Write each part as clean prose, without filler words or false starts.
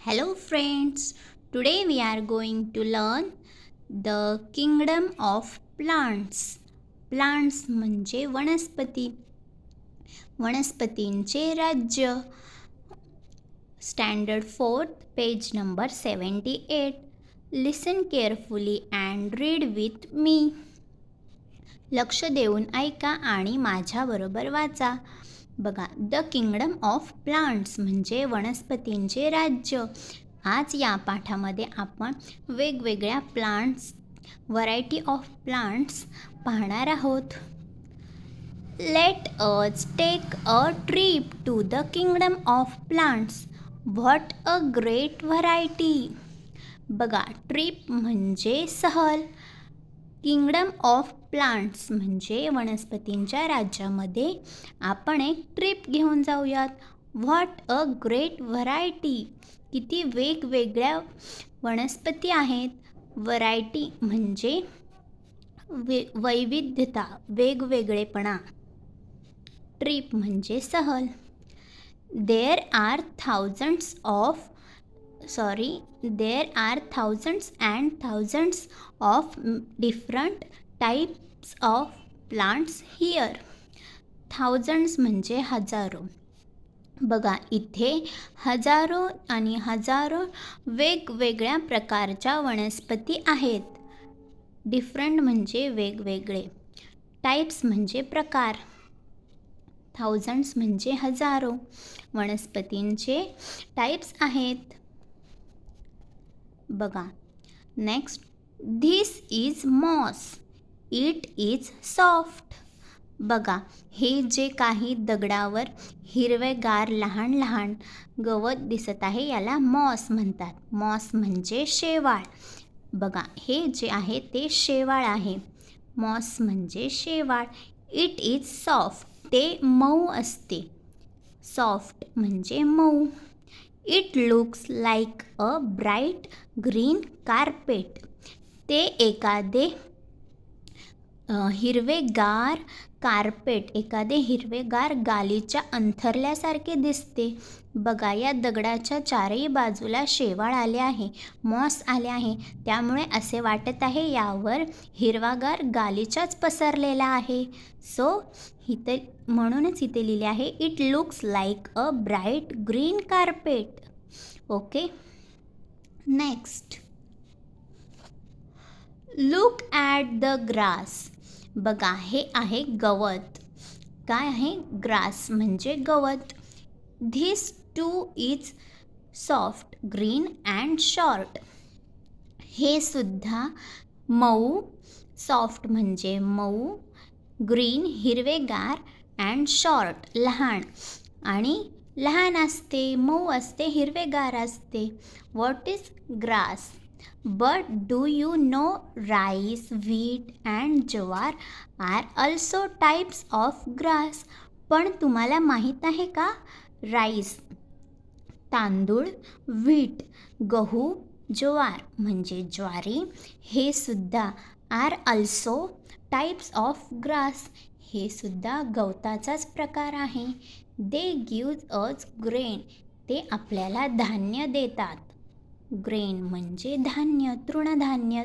Hello friends, today we are going to learn the kingdom of plants. Plants म्हणजे वनस्पती. वनस्पतींचे राज्य. Standard 4th, page number 78. Listen carefully and read with me. लक्ष देऊन ऐका आणि माझ्याबरोबर वाचा. बघा, द किंगडम ऑफ प्लांट्स म्हणजे वनस्पतींचे राज्य. आज या पाठामध्ये आपण वेगवेगळ्या प्लांट्स, व्हरायटी ऑफ प्लांट्स पाहणार आहोत. Let us take a trip to the kingdom of plants. What a great variety. बघा, ट्रिप म्हणजे सहल. किंगडम ऑफ प्लांट्स म्हणजे वनस्पतींच्या राज्यामध्ये आपण एक ट्रिप घेऊन जाऊयात. What a great variety. किती वेगवेगळ्या वनस्पती आहेत. व्हरायटी म्हणजे वैविध्यता, वेगवेगळेपणा. ट्रिप म्हणजे सहल. There are thousands and thousands of different types of plants here. thousands म्हणजे हजारो. बघा, इथे हजारो आणि हजारो वेगवेगळ्या प्रकारच्या वनस्पती आहेत. डिफरंट म्हणजे वेगवेगळे, टाईप्स म्हणजे प्रकार, थाउजंड्स म्हणजे हजारो. वनस्पतींचे टाईप्स आहेत. बघा, next, this is moss. It is soft. बघा, हे जे काही दगडावर हिरवेगार लहान लहान गवत दिसत आहे याला मॉस म्हणतात. मॉस म्हणजे शेवाळ. बघा, हे जे आहे ते शेवाळ आहे. मॉस म्हणजे शेवाळ. It is soft. ते मऊ असते. सॉफ्ट म्हणजे मऊ. It looks like a bright green carpet. ते एखादे हिरवेगार कार्पेट, एखादे हिरवेगार गालीच्या अंथरल्यासारखे दिसते. बघा, या दगडाच्या चारही बाजूला शेवाळ आले आहे, मॉस आले आहे. त्यामुळे असे वाटत आहे यावर हिरवागार गालीचाच पसरलेला आहे. सो इथे म्हणूनच इथे लिहिले आहे it looks like a bright green carpet. Okay, next, look at the grass. बघा, हे आहे गवत. काय आहे? ग्रास म्हणजे गवत. This two is soft green and short. हे सुद्धा मऊ, सॉफ्ट म्हणजे मऊ, ग्रीन हिरवेगार, अँड शॉर्ट लहान, आणि लहान असते, मऊ असते, हिरवेगार असते. What is grass? But do you know rice, wheat and jowar are also types of grass. पण तुम्हाला माहीत आहे का, राईस तांदूळ, व्हीट गहू, ज्वार म्हणजे ज्वारी, हे सुद्धा are also types of grass. हे सुद्धा गवताचाच प्रकार आहे. They gives us grain. ते आपल्याला धान्य देतात. ग्रेन म्हणजे धान्य, तृणधान्य.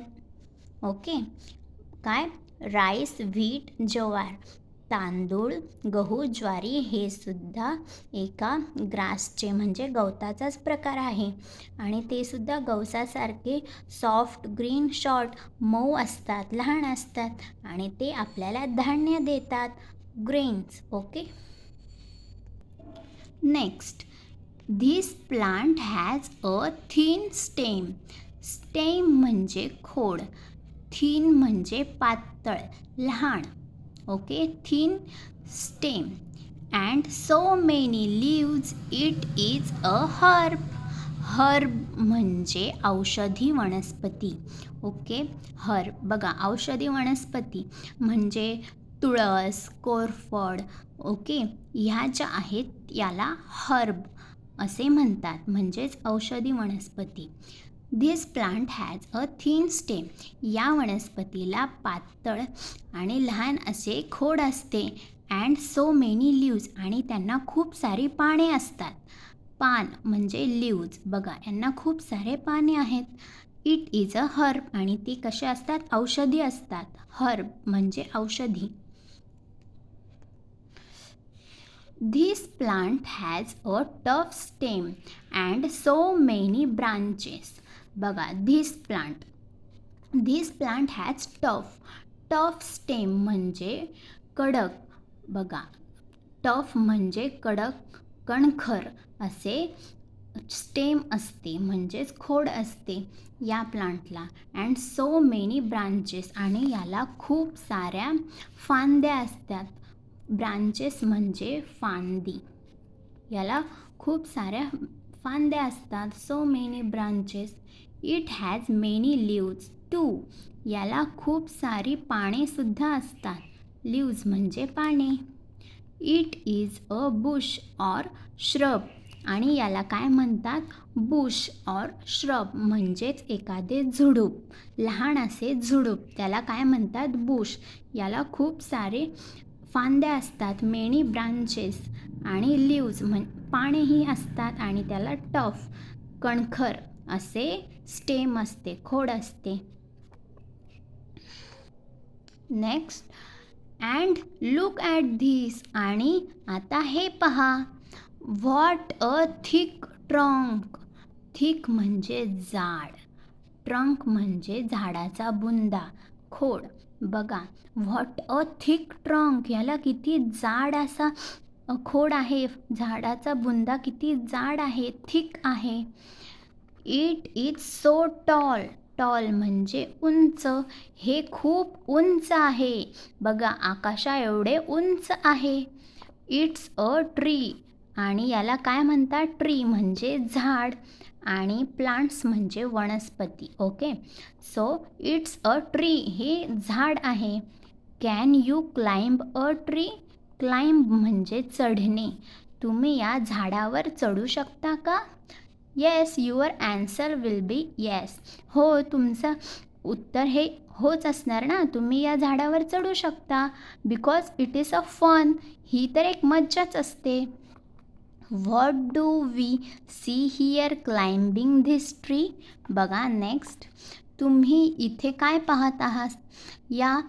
ओके, काय? राईस, व्हीट, ज्वार, तांदूळ, गहू, ज्वारी हे सुद्धा एका ग्रासचे म्हणजे गवताचाच प्रकार आहे. आणि ते सुद्धा गवसासारखे सॉफ्ट, ग्रीन, शॉर्ट, मऊ असतात, लहान असतात, आणि ते आपल्याला धान्य देतात, grains. Okay, next, this plant has a thin stem. Stem म्हणजे खोड, थिन म्हणजे पातळ, लहान. Okay, thin stem and so many leaves. It is a herb. Herb म्हणजे औषधी वनस्पती. Okay, herb. बघा, औषधी वनस्पती म्हणजे तुळस, कोरफड. ओके, ह्या ज्या आहेत याला हर्ब असे म्हणतात, म्हणजेच औषधी वनस्पती. This plant has a thin stem. या वनस्पतीला पातळ आणि लहान असे खोड असते. And so many leaves. आणि त्यांना खूप सारी पाने असतात. पान म्हणजे लीव्ज. बघा यांना खूप सारे पाने आहेत. इट इज अ हर्ब आणि ती कसे असतात? औषधी असतात. हर्ब म्हणजे औषधी. This plant has a tough stem and so many branches. बघा this plant has tough stem म्हणजे कडक. बघा टफ म्हणजे कडक, कणखर असे स्टेम असते म्हणजेच खोड असते या प्लांटला. अँड सो मेनी ब्रांचेस आणि याला खूप साऱ्या फांद्या असतात. ब्रांचेस म्हणजे फांदी. याला खूप साऱ्या फांद्या असतात. So many branches. It has many leaves too. याला खूप सारी पाने सुद्धा असतात. लीव्ज म्हणजे पाने. It is a bush or shrub आणि याला काय म्हणतात? बुश ऑर श्रब म्हणजेच एखादे झुडूप, लहान असे झुडूप, त्याला काय म्हणतात? बुश. याला खूप सारे फांद्या असतात, मेनी ब्रांचेस आणि लीव्ज पानेही असतात आणि त्याला टफ कणखर असे स्टेम असते, खोड असते. Next, and look at this आणि आता हे पहा. What a thick trunk. Thick म्हणजे जाड, ट्रंक म्हणजे झाडाचा बुंदा, खोड. बघा व्हॉट अ थिक ट्रंक. याला किती जाड असा खोड आहे, झाडाचा बुंदा किती जाड आहे, थिक आहे. It is so tall. Tall म्हणजे उंच. हे खूप उंच आहे. बघा आकाशा एवढे उंच आहे. इट्स अ ट्री आणि याला काय म्हणतात? ट्री म्हणजे झाड आणि प्लांट्स म्हणजे वनस्पती. Okay, so it's a tree. हे झाड आहे. Can you climb a tree. Climb म्हणजे चढणे. तुम्ही या झाडावर चढू शकता का? Yes, your answer will be yes. हो, तुमचं उत्तर हे होच असणार ना. तुम्ही या झाडावर चढू शकता. Because it is a fun. ही तर एक मज्जाच असते. What do we see here climbing this tree. बघा नेक्स्ट, तुम्ही इथे काय पाहत आहात? या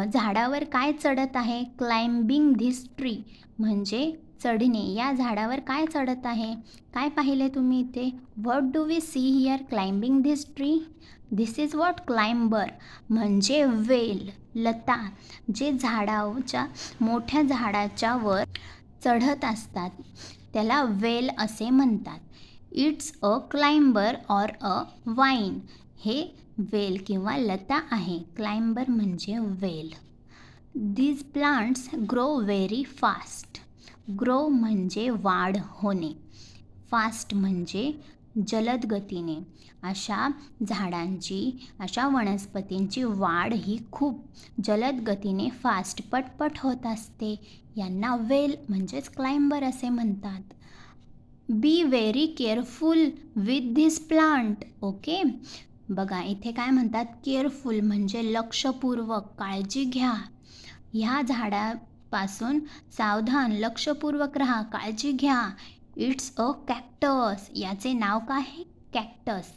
झाडावर काय चढत आहे? क्लाइम्बिंग धिस ट्री म्हणजे चढणे. या झाडावर काय चढत आहे? काय पाहिले तुम्ही इथे? What do we see here climbing this tree. This is what? Climber म्हणजे वेल, लता, जे झाडाच्या मोठ्या झाडाच्या वर चढत असतात त्याला वेल असे म्हणतात. It's a climber or a vine. हे वेल किंवा लता आहे. क्लाइंबर म्हणजे वेल. These plants grow very fast. Grow म्हणजे वाढ होणे, फास्ट म्हणजे जलद गतीने. अशा झाडांची, अशा वनस्पतींची वाढ ही खूप जलद गतीने, फास्ट, पटपट होत असते. यांना वेल म्हणजेच क्लाइंबर असे म्हणतात. Be very careful with this plant. Okay, बघा इथे काय म्हणतात? केअरफुल म्हणजे लक्षपूर्वक, काळजी घ्या. ह्या झाडापासून सावधान, लक्षपूर्वक राहा, काळजी घ्या. It's a cactus. याचे नाव काय आहे? कॅक्टस.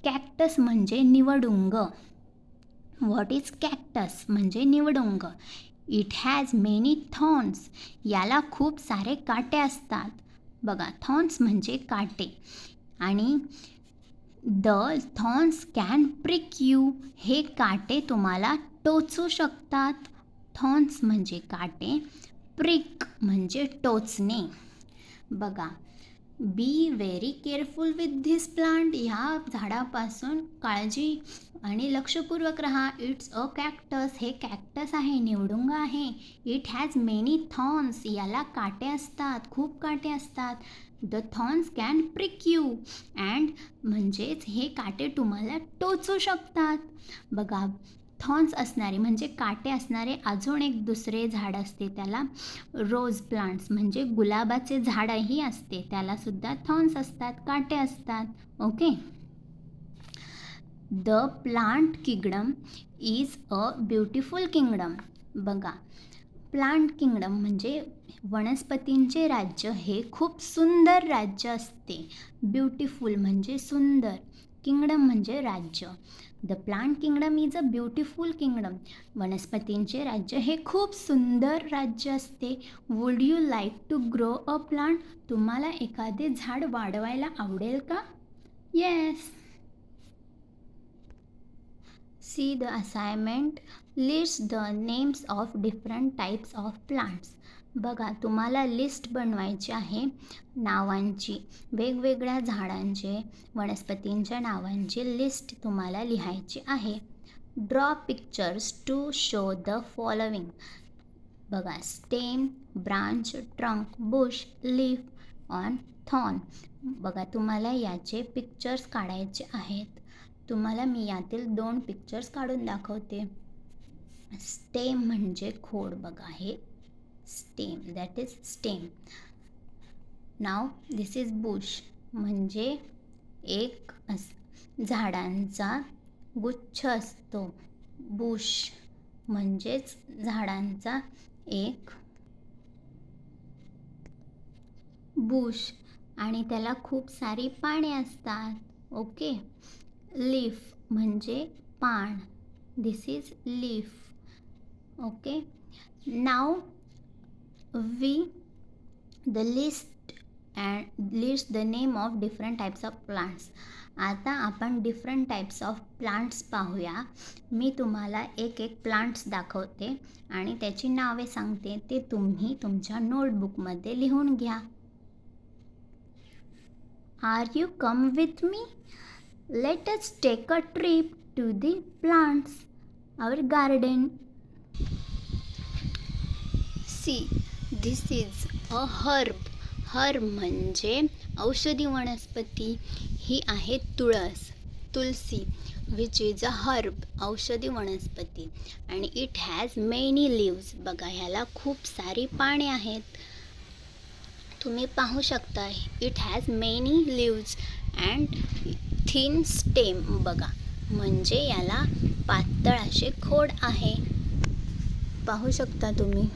कॅक्टस म्हणजे निवडुंग. व्हॉट इज कॅक्टस म्हणजे निवडुंग. It has many thorns. याला खूप सारे काटे असतात. बघा थॉर्न्स म्हणजे काटे आणि the thorns can prick you. हे काटे तुम्हाला टोचू शकतात. थॉर्न्स म्हणजे काटे, प्रिक म्हणजे टोचणे. बघा be very careful with this plant. ह्या झाडापासून काळजी आणि लक्षपूर्वक राहा. It's a cactus. हे कॅक्टस आहे, निवडुंग आहे. It has many thorns. याला काटे असतात, खूप काटे असतात. The thorns can prick you. And म्हणजेच हे काटे तुम्हाला टोचू शकतात. बघा थॉर्न्स असणारे म्हणजे काटे असणारे अजून एक दुसरे झाड असते, त्याला रोज प्लांट्स म्हणजे गुलाबाचे झाडही असते, त्याला सुद्धा थॉर्न्स असतात, काटे असतात. Okay, the plant kingdom is a beautiful kingdom. बघा प्लांट किंगडम म्हणजे वनस्पतींचे राज्य हे खूप सुंदर राज्य असते. ब्युटिफुल म्हणजे सुंदर, किंगडम म्हणजे राज्य. The plant kingdom is a beautiful kingdom. वनस्पतींचे राज्य हे खूप सुंदर राज्य असते. Would you like to grow a plant? तुम्हाला एखादे झाड वाढवायला आवडेल का? Yes. See the assignment lists the names of different types of plants. बघा तुम्हाला लिस्ट बनवायची आहे नावांची, वेगवेगळ्या झाडांचे, वनस्पतींच्या नावांची लिस्ट तुम्हाला लिहायची आहे. Draw pictures to show the following. बघा stem, branch, trunk, bush, leaf on thorn. बघा तुम्हाला याचे पिक्चर्स काढायचे आहेत. तुम्हाला मी यातील 2 पिक्चर्स काढून दाखवते. स्टेम म्हणजे खोड. बघा हे stem, that is stem. Now this is Bush म्हणजे एक झाडांचा गुच्छ असतो. बुश म्हणजेच झाडांचा एक बुश आणि त्याला खूप सारी पाने असतात. ओके. लीफ म्हणजे पान. This is leaf. Okay. Now we the list the name of different types of plants. आता आपण डिफरंट टाइप्स ऑफ प्लांट्स पाहूया. मी तुम्हाला एक एक प्लांट्स दाखवते आणि त्याची नावे सांगते. ते तुम्ही तुमच्या नोटबुकमध्ये लिहून घ्या. Are you come with me? Let us take a trip to the plants, our garden. See, this is a herb. Herb म्हणजे औषधी वनस्पती. ही आहे तुळस, तुलसी, which is a herb, औषधी वनस्पती. आणि it has many leaves. बघा ह्याला खूप सारी पाने आहेत. तुम्ही पाहू शकता. It has many leaves and thin stem. बघा म्हणजे याला पातळ असे खोड आहे. पाहू शकता तुम्ही.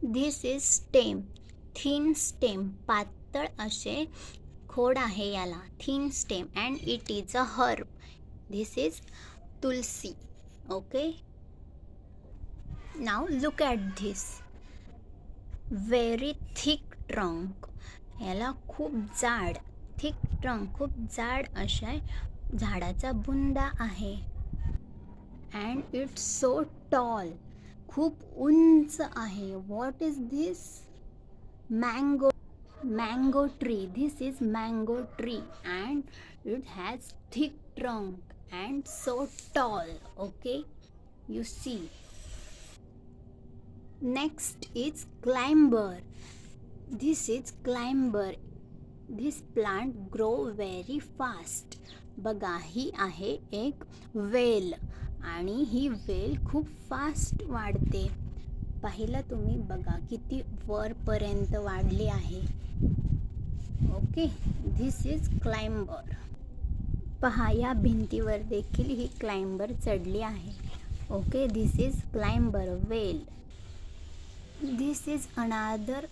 दिस इज स्टेम, थिन स्टेम. पातळ असे खोड आहे याला, thin stem. And it is a herb. This is Tulsi. Okay. Now look at this. Very thick trunk. याला खूप जाड, थिक ट्रंक, खूप जाड अशा झाडाचा बुंदा आहे. And it's so tall. खूप उंच आहे. What is this? Mango. Mango tree. This is mango tree and it has thick trunk and so tall. Okay. You see. Next is climber. This is climber. This plant grow very fast. बघा ही आहे एक वेल आणि ही वेल खूप fast वाढते. पाहिलं तुम्ही. बघा किती वरपर्यंत वाढली आहे. ओके. This is climber. पहा या भिंतीवर देखील ही क्लाइंबर चढली आहे. ओके. दिस इज क्लाइंबर वेल. This is another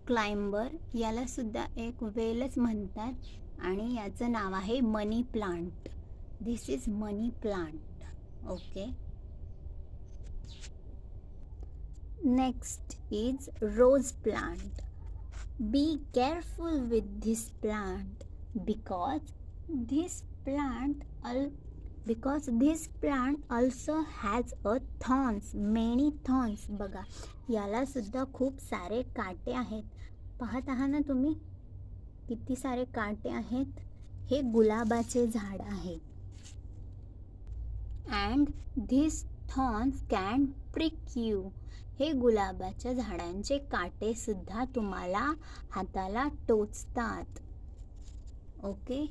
climber. याला सुद्धा एक वेलच म्हणतात आणि याचं नाव आहे money plant. This is money plant. Okay. Next is rose plant. Be careful with this plant because this plant also has a thorns, many thorns. बघा याला सुद्धा खूप सारे काटे आहेत. पाहत आहात ना तुम्ही किती सारे काटे आहेत. हे गुलाबाचे झाड आहे. And this thorns can prick you. हे गुलाबाच्या झाडांचे काटे सुद्धा तुम्हाला हाताला टोचतात. Okay.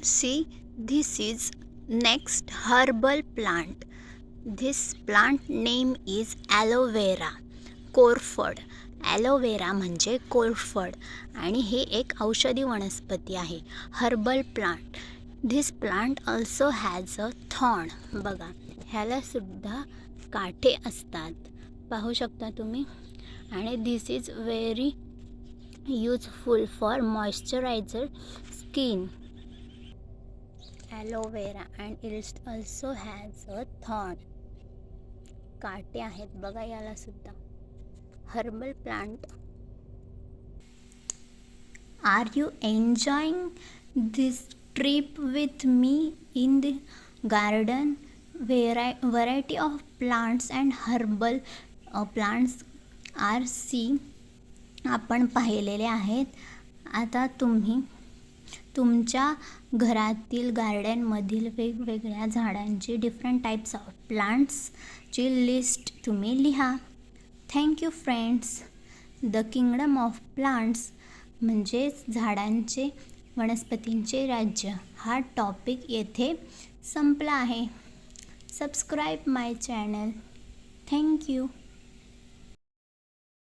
See, this is next herbal plant. This plant name is aloe vera. कोरफड. ॲलोवेरा म्हणजे कोरफड आणि हे एक औषधी वनस्पती आहे. Herbal plant. This plant also has a thorn. बघा, ह्याला सुद्धा काठे असतात, पाहू शकता तुम्ही. आणि this is very useful for moisturizer skin. Aloe vera and it also has a thorn. काटे आहेत बघा याला सुद्धा. Herbal plant. Are you enjoying this trip with me in the garden? Variety of plants and herbal plants are see आपण पाहिलेले आहेत. आता तुम्ही तुमच्या घरातील गार्डनमधील वेगवेगळ्या झाडांची डिफरंट टाईप्स ऑफ प्लांट्सची लिस्ट तुम्ही लिहा. Thank you friends. The kingdom of plants म्हणजेच झाडांचे वनस्पतींचे राज्य हा टॉपिक येथे संपला आहे. सबस्क्राईब माय चॅनल. थँक्यू.